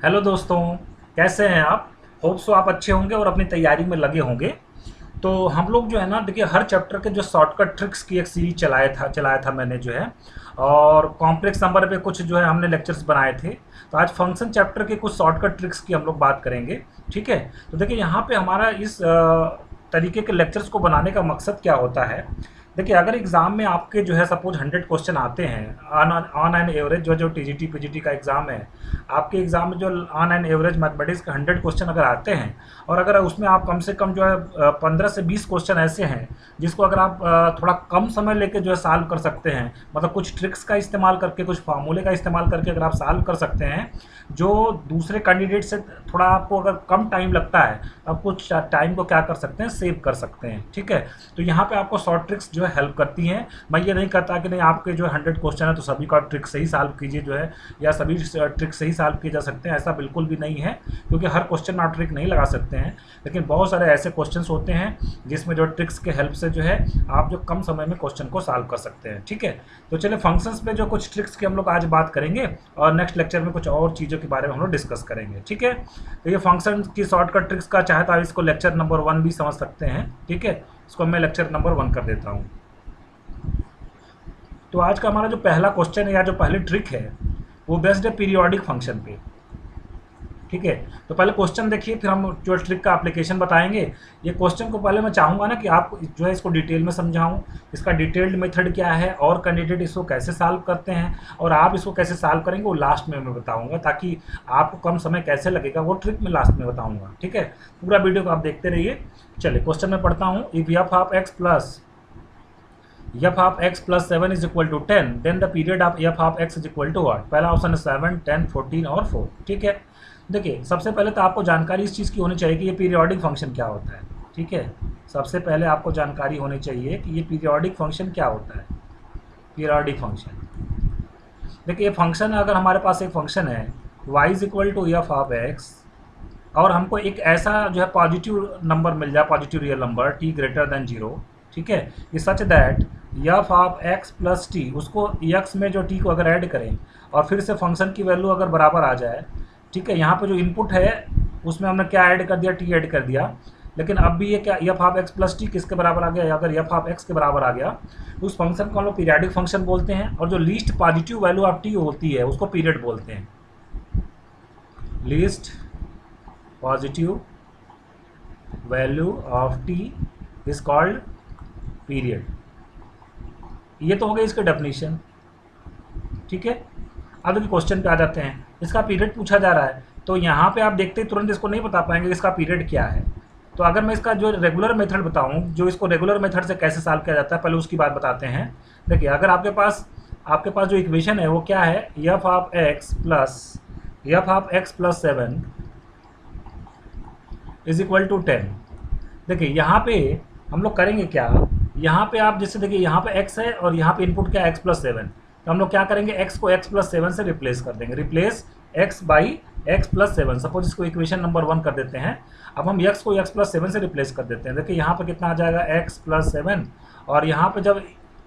Hello दोस्तों, कैसे हैं आप। होप सो आप अच्छे होंगे और अपनी तैयारी में लगे होंगे। तो हम लोग जो है ना, देखिए हर चैप्टर के जो शॉर्टकट ट्रिक्स की एक सीरीज चलाया था मैंने जो है। और कॉम्प्लेक्स नंबर पे कुछ जो है हमने लेक्चर्स बनाए थे। तो आज फंक्शन चैप्टर के कुछ शॉर्टकट ट्रिक्स की हम लोग बात करेंगे। ठीक है। तो देखिए यहाँ पे हमारा इस तरीके के लेक्चर्स को बनाने का मकसद क्या होता है। देखिए अगर एग्ज़ाम में आपके जो है सपोज 100 क्वेश्चन आते हैं ऑन एन एवरेज, जो टीजीटी पीजीटी का एग्ज़ाम है, आपके एग्ज़ाम में जो ऑन एन एवरेज मैथमेटिक्स के 100 क्वेश्चन अगर आते हैं और अगर उसमें आप कम से कम जो है 15 से 20 क्वेश्चन ऐसे हैं जिसको अगर आप थोड़ा कम समय लेके जो है सॉल्व कर सकते हैं, मतलब कुछ ट्रिक्स का इस्तेमाल करके, कुछ फार्मूले का इस्तेमाल करके अगर आप सॉल्व कर सकते हैं, जो दूसरे कैंडिडेट से थोड़ा आपको अगर कम टाइम लगता है, आप कुछ टाइम को क्या कर सकते हैं, सेव कर सकते हैं। ठीक है। तो यहाँ पे आपको शॉर्ट ट्रिक्स जो है हेल्प करती हैं। मैं ये नहीं कहता कि नहीं आपके जो 100 क्वेश्चन है तो सभी का ट्रिक से ही सॉल्व कीजिए जो है, या सभी ट्रिक से ही सॉल्व किए जा सकते हैं, ऐसा बिल्कुल भी नहीं है। क्योंकि हर क्वेश्चन में आप ट्रिक नहीं लगा सकते हैं, लेकिन बहुत सारे ऐसे क्वेश्चंस होते हैं जिसमें जो ट्रिक्स के हेल्प से जो है आप जो कम समय में क्वेश्चन को सॉल्व कर सकते हैं। ठीक है। तो चलिए फंक्शंस पे जो कुछ ट्रिक्स की हम लोग आज बात करेंगे और नेक्स्ट लेक्चर में कुछ और चीज़ों के बारे में हम लोग डिस्कस करेंगे। ठीक है। तो ये फंक्शन की शॉर्टकट ट्रिक्स का चाहे तो आप इसको लेक्चर नंबर 1 भी समझ सकते हैं। ठीक है। इसको मैं लेक्चर नंबर 1 कर देता हूँ। तो आज का हमारा जो पहला क्वेश्चन है या जो पहली ट्रिक है वो बेस्ड है पीरियोडिक फंक्शन पे। ठीक है। तो पहले क्वेश्चन देखिए, फिर हम जो ट्रिक का एप्लीकेशन बताएंगे। ये क्वेश्चन को पहले मैं चाहूँगा ना कि आप जो है इसको डिटेल में समझाऊँ, इसका डिटेल्ड मेथड क्या है और कैंडिडेट इसको कैसे सॉल्व करते हैं और आप इसको कैसे सॉल्व करेंगे वो लास्ट में मैं बताऊँगा, ताकि आपको कम समय कैसे लगेगा वो ट्रिक मैं लास्ट में बताऊँगा। ठीक है। पूरा वीडियो को आप देखते रहिए। चलिए क्वेश्चन में पढ़ता हूँ। If F of x plus 7 is equal to 10, then the period of f of x is equal to what? पहला ऑप्शन है 7, 10, 14 और 4। ठीक है। देखिए सबसे पहले तो आपको जानकारी इस चीज़ की होनी चाहिए कि ये पीरियोडिक फंक्शन क्या होता है। ठीक है। सबसे पहले आपको जानकारी होनी चाहिए कि ये पीरियोडिक फंक्शन क्या होता है। पीरियोडिक फंक्शन, देखिए ये फंक्शन अगर हमारे पास एक फंक्शन है y is equal to F of X, और हमको एक ऐसा जो है पॉजिटिव नंबर मिल जाए, positive real number t greater than 0। ठीक है। ये such that F of X plus T, उसको एक्स में जो टी को अगर ऐड करें और फिर से फंक्शन की वैल्यू अगर बराबर आ जाए। ठीक है। यहाँ पे जो इनपुट है उसमें हमने क्या ऐड कर दिया, टी ऐड कर दिया, लेकिन अब भी ये क्या F of X plus T किसके बराबर आ गया, अगर एफ ऑफ एक्स के बराबर आ गया उस फंक्शन को हम लोग पीरियोडिक फंक्शन बोलते हैं। और जो least positive value of T होती है उसको पीरियड बोलते हैं। Least positive value of T is called period. ये तो हो गई इसकी डेफिनेशन। ठीक है। अब देखिए क्वेश्चन पे आ जाते हैं। इसका पीरियड पूछा जा रहा है, तो यहाँ पे आप देखते ही तुरंत इसको नहीं बता पाएंगे इसका पीरियड क्या है। तो अगर मैं इसका जो रेगुलर मेथड बताऊँ, जो इसको रेगुलर मेथड से कैसे सॉल्व किया जाता है, पहले उसकी बात बताते हैं। देखिए अगर आपके पास जो इक्वेशन है वो क्या है, F of X plus 7 is equal to 10। देखिए यहाँ पे हम लोग करेंगे क्या, यहाँ पे आप जैसे देखिए यहाँ पे x है और यहाँ पे इनपुट क्या है x प्लस 7, तो हम लोग क्या करेंगे x को x प्लस 7 से रिप्लेस कर देंगे। Replace x by x plus 7, suppose इसको इक्वेशन नंबर 1 कर देते हैं। अब हम x को x प्लस 7 से रिप्लेस कर देते हैं। देखिए यहाँ पे कितना आ जाएगा x प्लस 7, और यहाँ पे जब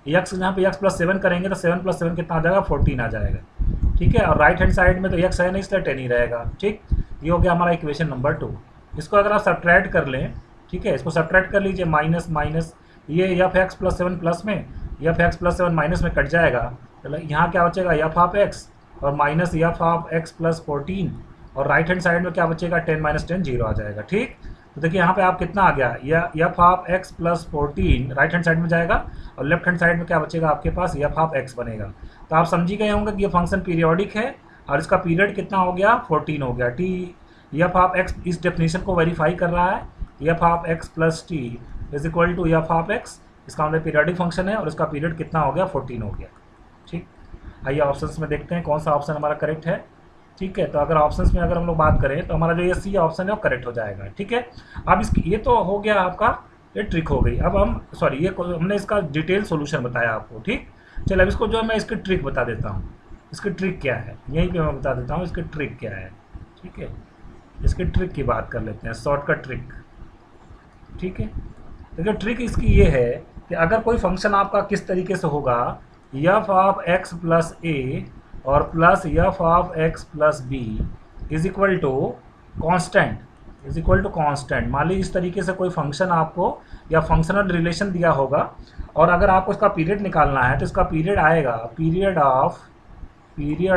यहाँ पे x प्लस 7 करेंगे तो 7 प्लस 7 कितना आ जाएगा, 14 आ जाएगा। ठीक है। और राइट हैंड साइड में तो x है नहीं, इसलिए 10 ही रहेगा। ठीक। ये हो गया हमारा इक्वेशन नंबर 2। इसको अगर आप सब्ट्रैक्ट कर लें, ठीक है, इसको सब्ट्रैक्ट कर लीजिए, माइनस माइनस ये एफ एक्स प्लस 7 प्लस में एफ एक्स प्लस 7 माइनस में कट जाएगा। चलो यहाँ क्या बचेगा, एफ ऑफ एक्स और minus F of X plus 14, और राइट हैंड साइड में क्या बचेगा, 10 माइनस 10 0 आ जाएगा। ठीक। तो देखिए यहाँ पे आप कितना आ गया, F of X plus 14 right hand side में जाएगा और लेफ्ट हैंड साइड में क्या बचेगा आपके पास, एफ ऑफ एक्स बनेगा। तो आप समझी गए होंगे कि ये फंक्शन पीरियोडिक है और इसका पीरियड कितना हो गया, 14 हो गया। टी एफ ऑफ एक्स इस डेफिनेशन को वेरीफाई कर रहा है, F of X plus T is equal to F of X, इसका मतलब पीरियोडिक फंक्शन है और इसका पीरियड कितना हो गया, 14 हो गया। ठीक। आइए ऑप्शंस में देखते हैं कौन सा ऑप्शन हमारा करेक्ट है। ठीक है। तो अगर ऑप्शंस में अगर हम लोग बात करें तो हमारा जो ये सी ऑप्शन है वो करेक्ट हो जाएगा। ठीक है। अब इसकी ये तो हो गया आपका, ये ट्रिक हो गई। अब हम ये हमने इसका डिटेल सोल्यूशन बताया आपको। ठीक। चलो अब इसको जो मैं इसकी ट्रिक बता देता हूँ। इसकी ट्रिक क्या है यहीं पर मैं बता देता हूँ इसकी ट्रिक क्या है। ठीक है। इसकी ट्रिक की बात कर लेते हैं, शॉर्टकट ट्रिक। ठीक है। देखिए ट्रिक इसकी ये है कि अगर कोई फंक्शन आपका किस तरीके से होगा, F of X plus A और plus F of X plus B, is equal to constant, is equal to constant. मान लीजिए इस तरीके से कोई फंक्शन आपको या फंक्शनल रिलेशन दिया होगा, और अगर आपको इसका पीरियड निकालना है तो इसका पीरियड आएगा period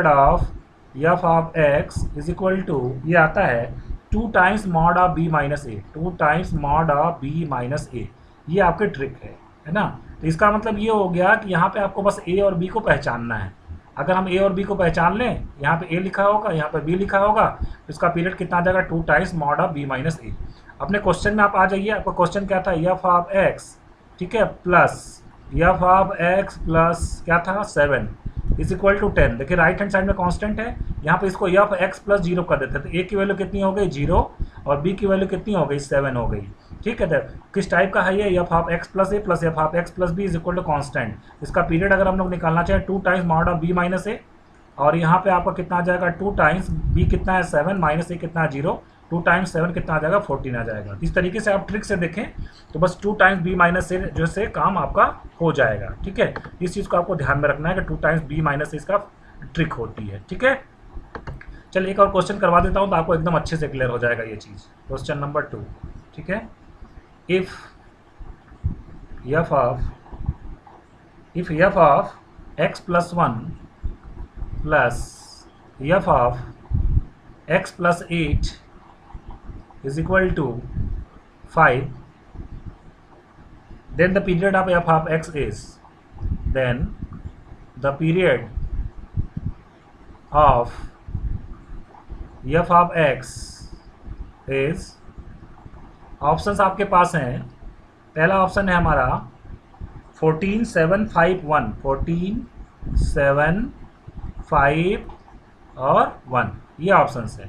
of F of x is equal to, ये आता है 2 times mod of B minus A, 2 times mod of B minus A. ये आपकी ट्रिक है ना। तो इसका मतलब ये हो गया कि यहाँ पे आपको बस ए और बी को पहचानना है। अगर हम ए और बी को पहचान लें, यहाँ पे ए लिखा होगा, यहाँ पे बी लिखा होगा, तो इसका पीरियड कितना आ जाएगा 2 times mod of B minus A. अपने क्वेश्चन में आप आ जाइए, आपका क्वेश्चन क्या था, एफ ऑफ एक्स, ठीक है, plus F of X plus क्या था 7 इज इक्वल टू 10। देखिए राइट हैंड साइड में कांस्टेंट है, यहाँ पे इसको एफ एक्स प्लस 0 कर देते हैं, तो ए की वैल्यू कितनी हो गई 0 और बी की वैल्यू कितनी हो गई 7 हो गई। ठीक है, तो किस टाइप का है ये, F of X plus A plus F of X plus B is equal to constant. इसका पीरियड अगर हम लोग निकालना चाहें 2 times mod of B minus A, और यहाँ पे आपका कितना आ जाएगा 2 टाइम्स बी कितना है 7 माइनस ए कितना है 0, 2 टाइम्स 7 कितना आ जाएगा 14 आ जाएगा। इस तरीके से आप ट्रिक से देखें तो बस 2 टाइम्स बी माइनस से जो से काम आपका हो जाएगा। ठीक है, इस चीज़ को आपको ध्यान में रखना है कि 2 टाइम्स बी माइनस से इसका ट्रिक होती है। ठीक है, चलिए एक और क्वेश्चन करवा देता हूँ तो आपको एकदम अच्छे से क्लियर हो जाएगा ये चीज़। क्वेश्चन नंबर 2, ठीक है, if F of X plus 1 plus F of X plus 8 is equal to 5, then the period of f of x is, then the period of f of x is, options आपके पास हैं। पहला option है हमारा 14 7 5 1, 14 7 5 और 1, ये options है।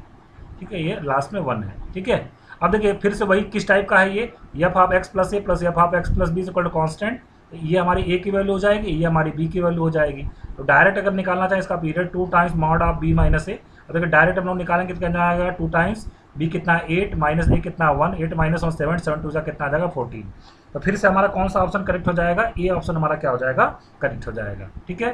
ठीक है, ये लास्ट में 1 है। ठीक है, अब देखिए फिर से वही किस टाइप का है ये, F of X plus A plus F of X plus B equal to constant. ये हमारी ए की वैल्यू हो जाएगी, ये हमारी बी की वैल्यू हो जाएगी। तो डायरेक्ट अगर निकालना चाहे इसका period 2 times mod of B minus A, और देखिए डायरेक्ट हम लोग निकालेंगे तो क्या आएगा 2 टाइम्स बी कितना 8 माइनस ए कितना 1, 8 माइनस 7 7 2 कितना आ जाएगा 14। तो फिर से हमारा कौन सा ऑप्शन करेक्ट हो जाएगा, ए ऑप्शन हमारा क्या हो जाएगा करेक्ट हो जाएगा। ठीक है,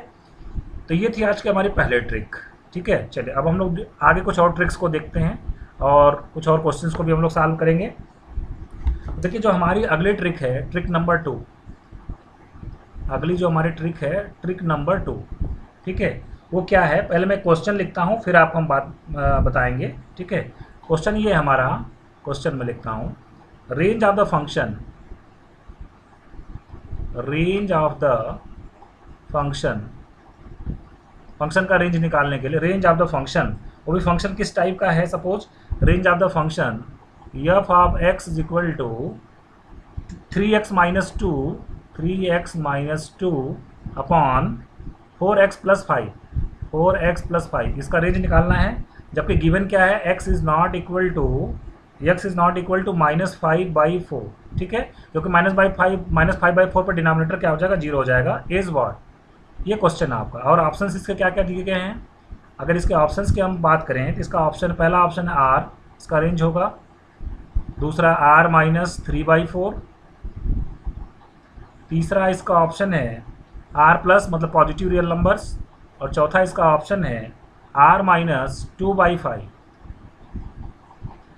तो ये थी आज के हमारी पहले ट्रिक। ठीक है, चलिए अब हम लोग आगे कुछ और ट्रिक्स को देखते हैं और कुछ और क्वेश्चंस को भी हम लोग सॉल्व करेंगे। देखिए जो हमारी अगली ट्रिक है, ट्रिक नंबर 2, अगली जो हमारी ट्रिक है ट्रिक नंबर 2, ठीक है, वो क्या है, पहले मैं क्वेश्चन लिखता हूँ फिर आपको हम बात बताएंगे। ठीक है, क्वेश्चन ये हमारा, क्वेश्चन में लिखता हूँ, range of the function, range of the function, function का रेंज निकालने के लिए रेंज ऑफ द फंक्शन, वो भी फंक्शन किस टाइप का है, suppose range of the function f of x is equal to 3x minus 2, 3x minus 2 upon 4x plus 5, 4x plus 5, इसका रेंज निकालना है। जबकि गिवन क्या है, x is not equal to -5/4। ठीक है, क्योंकि -5/4 पर डिनोमिनेटर क्या हो जाएगा 0 हो जाएगा, इज व्हाट, ये क्वेश्चन है आपका। और ऑप्शंस इसके क्या क्या दिए गए हैं, अगर इसके ऑप्शंस की हम बात करें तो इसका ऑप्शन, पहला ऑप्शन है R, इसका रेंज होगा, दूसरा R माइनस 3/4, तीसरा इसका ऑप्शन है R प्लस मतलब पॉजिटिव रियल नंबर्स, और चौथा इसका ऑप्शन है R माइनस 2/5।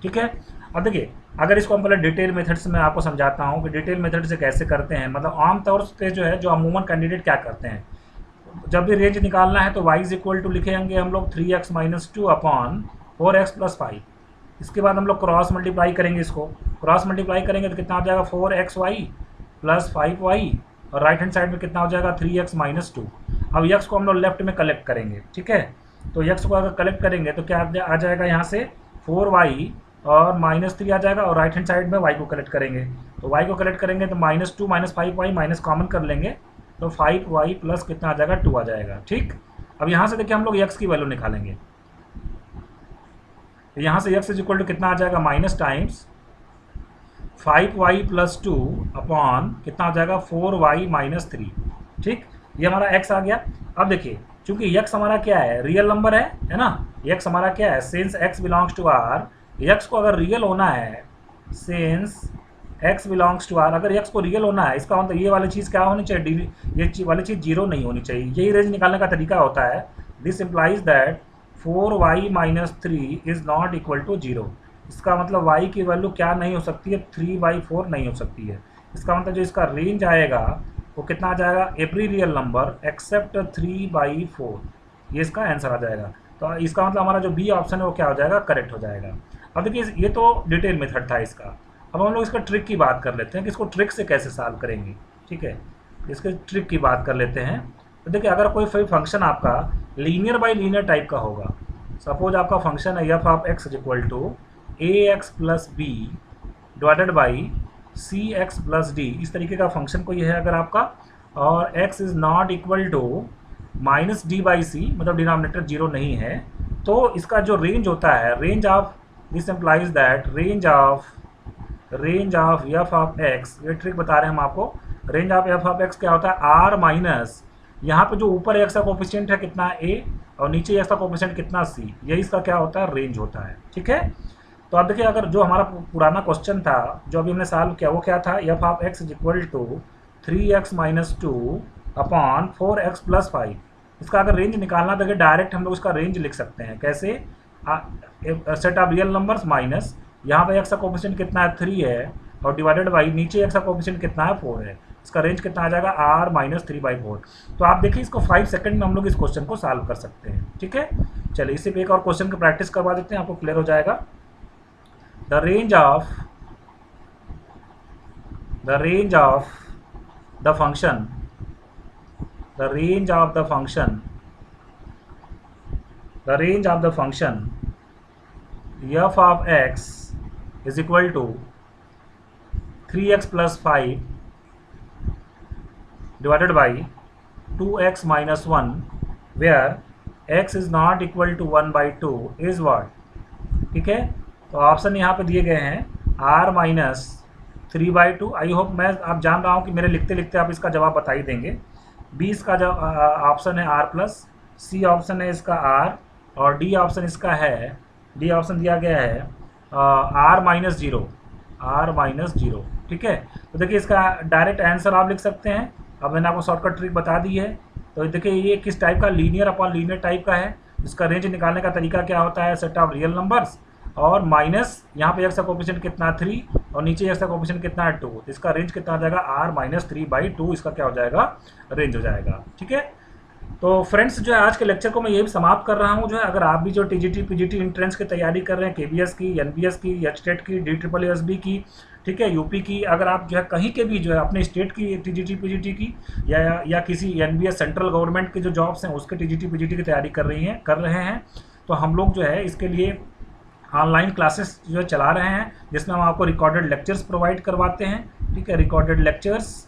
ठीक है, अब देखिए अगर इसको हम पहले डिटेल मेथड से मैं आपको समझाता हूँ कि डिटेल मेथड से कैसे करते हैं। मतलब आमतौर पे जो है जो अमूमन कैंडिडेट क्या करते हैं, जब भी रेंज निकालना है तो y इज इक्वल टू लिखेंगे हम लोग 3x minus 2 upon 4x plus 5। इसके बाद हम लोग क्रॉस मल्टीप्लाई करेंगे, इसको क्रॉस मल्टीप्लाई करेंगे तो कितना आ जाएगा 4xy प्लस 5y, और राइट हैंड साइड में कितना हो जाएगा 3x माइनस 2। अब x को हम लोग लेफ्ट में कलेक्ट करेंगे। ठीक है, तो x को अगर कलेक्ट करेंगे तो क्या आ जाएगा यहाँ से 4y और -3 आ जाएगा, और राइट हैंड साइड में y को कलेक्ट करेंगे। तो y को कलेक्ट करेंगे तो -2 माइनस 5y माइनस कॉमन कर लेंगे तो 5y प्लस कितना आ जाएगा 2 आ जाएगा। ठीक, अब यहाँ से देखिए हम लोग x की वैल्यू निकालेंगे, तो यहाँ से x इज इक्वल टू कितना आ जाएगा minus times 5y plus 2 upon कितना आ जाएगा 4y माइनस 3। ठीक, ये हमारा x आ गया। अब देखिए चूंकि x हमारा क्या है, रियल नंबर है ना, x हमारा क्या है, since x belongs to r, x को अगर रियल होना है, since x belongs to r, अगर x को रियल होना है इसका मतलब ये वाली चीज़ क्या होनी चाहिए, ये वाली चीज़ 0 नहीं होनी चाहिए। यही रेंज निकालने का तरीका होता है। This implies that 4y minus 3 is not equal to 0। इसका मतलब y की वैल्यू क्या नहीं हो सकती है, 3/4 नहीं हो सकती है। इसका मतलब जो इसका रेंज आएगा वो कितना आ जाएगा, एवरी रियल नंबर एक्सेप्ट 3/4, ये इसका आंसर आ जाएगा। तो इसका मतलब हमारा जो बी ऑप्शन है वो क्या हो जाएगा, करेक्ट हो जाएगा। अब देखिए ये तो डिटेल मेथड था इसका। अब हम लोग इसका ट्रिक की बात कर लेते हैं कि इसको ट्रिक से कैसे सॉल्व करेंगे। ठीक है, इसके ट्रिक की बात कर लेते हैं। तो देखिए अगर कोई फंक्शन आपका लीनियर बाई लीनियर टाइप का होगा, सपोज आपका फंक्शन है F of x is equal to a x plus b divided by c x plus d, इस तरीके का फंक्शन कोई है अगर आपका, और x is not equal to minus D by C, मतलब डिनोमिनेटर 0 नहीं है, तो इसका जो रेंज होता है, range of this implies that range of F of x, ये ट्रिक बता रहे हैं हम आपको। Range of F of x क्या होता है, आर माइनस यहाँ पे जो ऊपर एक्स का कोफिशिएंट है कितना ए, और नीचे एक्स का कोफिशिएंट कितना सी, यही इसका क्या होता है, रेंज होता है। ठीक है, तो आप देखिए अगर जो हमारा पुराना क्वेश्चन था जो अभी हमने सॉल्व किया वो क्या था, f of x is equal to 3x minus 2 upon 4x plus 5। इसका अगर रेंज निकालना तो डायरेक्ट हम लोग इसका रेंज लिख सकते हैं कैसे, set of real numbers minus यहाँ पे एक्स का कोफिशिएंट कितना है 3 है, और डिवाइडेड बाई नीचे एक्स का कोफिशिएंट कितना है 4 है, इसका रेंज कितना आ जाएगा r माइनस 3/4। तो आप देखिए इसको 5 सेकंड में हम लोग इस क्वेश्चन को सॉल्व कर सकते हैं। ठीक है, चलिए इसी पे एक और क्वेश्चन की प्रैक्टिस करवा देते हैं, आपको क्लियर हो जाएगा। The range of the function f of x is equal to 3x plus 5 divided by 2x minus 1 where x is not equal to 1/2 is what। ठीक है, तो ऑप्शन यहाँ पे दिए गए हैं r माइनस 3/2। आई होप मैं आप जान रहा हूँ कि मेरे लिखते लिखते आप इसका जवाब बता ही देंगे। बी इसका जो ऑप्शन है r प्लस, सी ऑप्शन है इसका r, और डी ऑप्शन इसका है, डी ऑप्शन दिया गया है r माइनस 0। ठीक है, तो देखिए इसका डायरेक्ट आंसर आप लिख सकते हैं। अब मैंने आपको शॉर्टकट ट्रिक बता दी है। तो देखिए ये किस टाइप का, लीनियर अपॉन लीनियर टाइप का है। इसका रेंज निकालने का तरीका क्या होता है, सेट ऑफ रियल नंबर्स और माइनस यहाँ पे एक्स का कोफिशिएंट कितना 3 और नीचे एक्स का कोफिशिएंट कितना है 2, इसका रेंज कितना आ जाएगा r माइनस 3/2, इसका क्या हो जाएगा, रेंज हो जाएगा। ठीक है, तो फ्रेंड्स जो है आज के लेक्चर को मैं ये भी समाप्त कर रहा हूँ। जो है अगर आप भी जो टीजीटी पीजीटी एंट्रेंस की तैयारी कर रहे हैं, केबीएस की, एनबीएस की, एचटेट की, DSSB की, ठीक है, यूपी की, अगर आप जो है कहीं के भी जो है अपने स्टेट की टीजीटी पीजीटी की या किसी एनबीएस सेंट्रल गवर्नमेंट की जो जॉब्स हैं उसके टीजीटी पीजीटी की तैयारी कर रहे हैं, तो हम लोग जो है इसके लिए ऑनलाइन क्लासेस जो चला रहे हैं, जिसमें हम आपको रिकॉर्डेड लेक्चर्स प्रोवाइड करवाते हैं। ठीक है, रिकॉर्डेड लेक्चर्स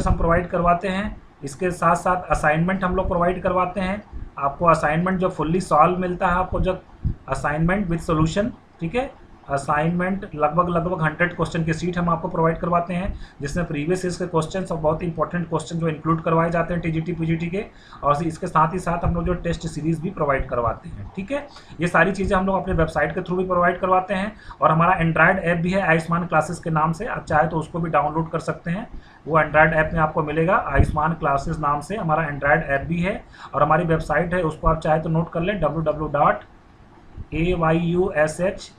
हम प्रोवाइड करवाते हैं। इसके साथ साथ असाइनमेंट हम लोग प्रोवाइड करवाते हैं। आपको असाइनमेंट जो फुल्ली सॉल्व मिलता है, आपको जब असाइनमेंट विद सॉल्यूशन, ठीक है, असाइनमेंट लगभग 100 क्वेश्चन की सीट हम आपको प्रोवाइड करवाते हैं, जिसमें प्रीवियस ईयर्स के क्वेश्चन और बहुत ही इंपॉर्टेंट क्वेश्चन जो इंक्लूड करवाए जाते हैं टीजीटी पीजीटी के, और इसके साथ ही साथ हम लोग जो टेस्ट सीरीज भी प्रोवाइड करवाते हैं। ठीक है, ये सारी चीज़ें हम लोग अपने वेबसाइट के थ्रू भी प्रोवाइड करवाते हैं, और हमारा एंड्रॉयड ऐप भी है आयुष्मान क्लासेस के नाम से, आप चाहे तो उसको भी डाउनलोड कर सकते हैं। वो एंड्रॉयड ऐप में आपको मिलेगा, आयुष्मान क्लासेस नाम से हमारा एंड्रॉयड ऐप भी है, और हमारी वेबसाइट है, उसको आप चाहे तो नोट कर लें, www.ayushmanClasses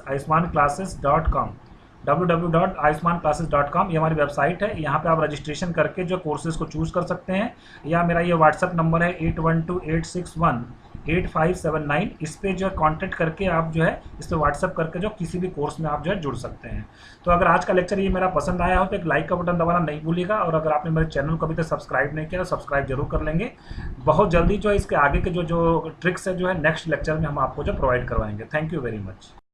ayushmanclasses.com www.ayushmanclasses.com, ये हमारी वेबसाइट है। यहाँ पे आप रजिस्ट्रेशन करके जो कोर्सेज को चूज़ कर सकते हैं, या मेरा ये व्हाट्सअप नंबर है 8128618579, इस पर जो है कॉन्टेक्ट करके आप जो है इस पर व्हाट्सअप करके जो किसी भी कोर्स में आप जो है जुड़ सकते हैं। तो अगर आज का लेक्चर ये मेरा पसंद आया हो तो एक लाइक का बटन दबाना नहीं भूलिएगा, और अगर आपने मेरे चैनल को अभी तक सब्सक्राइब नहीं किया तो सब्सक्राइब जरूर कर लेंगे। बहुत जल्दी जो है इसके आगे के जो ट्रिक्स है जो है नेक्स्ट लेक्चर में हम आपको जो प्रोवाइड करवाएंगे। Thank you very much.